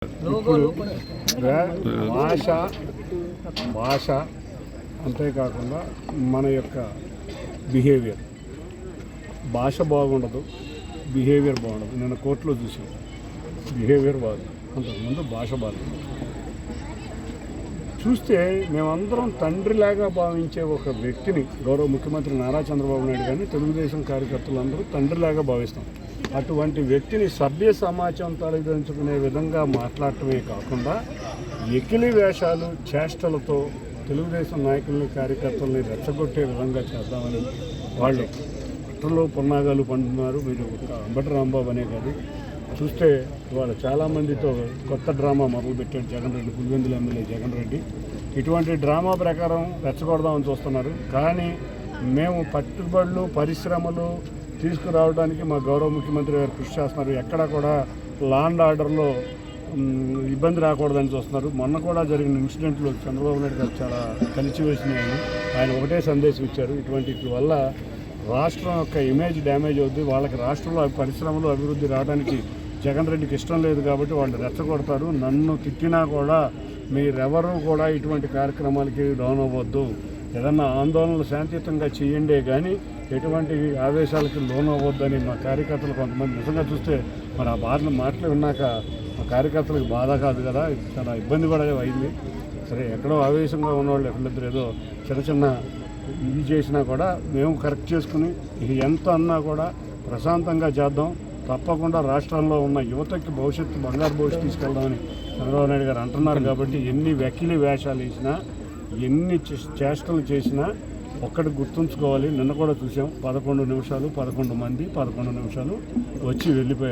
ఇప్పుడు భాష భాష అంతేకాకుండా మన యొక్క బిహేవియర్, భాష బాగుండదు, బిహేవియర్ బాగుండదు. నేను కోర్టులో చూసాను, బిహేవియర్ బాగుంది, అంతకుముందు భాష బాగుంది. చూస్తే మేమందరం తండ్రిలాగా భావించే ఒక వ్యక్తిని గౌరవ ముఖ్యమంత్రి నారా చంద్రబాబు నాయుడు గారిని తెలుగుదేశం కార్యకర్తలందరూ తండ్రిలాగా భావిస్తాం. అటువంటి వ్యక్తిని సభ్య సమాజం తలదించుకునే విధంగా మాట్లాడటమే కాకుండా ఎకిలి వేషాలు చేష్టలతో తెలుగుదేశం నాయకుల్ని కార్యకర్తల్ని రెచ్చగొట్టే విధంగా చేద్దామని వాళ్ళు కుట్రలో పున్నాగాలు పండుతున్నారు. మీరు అంబటి రాంబాబు అనే కాదు, చూస్తే ఇవాళ చాలామందితో కొత్త డ్రామా మొదలుపెట్టాడు జగన్ రెడ్డి, పులివెందుల ఎమ్మెల్యే జగన్ రెడ్డి. ఇటువంటి డ్రామా ప్రకారం రెచ్చగొడదామని చూస్తున్నారు. కానీ మేము పట్టుబడులు పరిశ్రమలు తీసుకురావడానికి మా గౌరవ ముఖ్యమంత్రి గారు కృషి చేస్తున్నారు. ఎక్కడా కూడా లా అండ్ ఆర్డర్లో ఇబ్బంది రాకూడదని చూస్తున్నారు. మొన్న కూడా జరిగిన ఇన్సిడెంట్లు చంద్రబాబు నాయుడు గారు చాలా కలిసివేసినాయని ఆయన ఒకటే సందేశం ఇచ్చారు. ఇటువంటి వల్ల రాష్ట్రం యొక్క ఇమేజ్ డ్యామేజ్ అవుద్ది. వాళ్ళకి రాష్ట్రంలో పరిశ్రమలు అభివృద్ధి రావడానికి జగన్ రెడ్డికి ఇష్టం లేదు కాబట్టి వాళ్ళు రెచ్చగొడతారు. నన్ను తిట్టినా కూడా మీరెవరూ కూడా ఇటువంటి కార్యక్రమాలకి డౌన్ అవ్వద్దు, ఏదన్నా ఆందోళనలు శాంతియుతంగా చేయండే కానీ ఎటువంటి ఆవేశాలకి లోన్ అవ్వద్దని మా కార్యకర్తలు కొంతమంది నిజంగా చూస్తే మరి ఆ మాటలు విన్నాక మా కార్యకర్తలకు బాధ కాదు కదా, చాలా ఇబ్బంది కూడా అయింది. సరే, ఎక్కడో ఆవేశంగా ఉన్నవాళ్ళు ఎక్కడిద్దరు ఏదో చిన్న చిన్న ఇది చేసినా కూడా మేము కరెక్ట్ చేసుకుని ఎంత అన్నా కూడా ప్రశాంతంగా చేద్దాం. తప్పకుండా రాష్ట్రంలో ఉన్న యువతకి భవిష్యత్తు, బంగారు భవిష్యత్తు తీసుకెళ్దామని చంద్రబాబు నాయుడు గారు అంటున్నారు. కాబట్టి ఎన్ని వెకిలి వేషాలు వేసినా, ఎన్ని చేష్టలు చేసినా ఒక్కటి గుర్తుంచుకోవాలి. నిన్న కూడా చూసాం, 11 నిమిషాలు 11 మంది 11 నిమిషాలు వచ్చి వెళ్ళిపోయారు.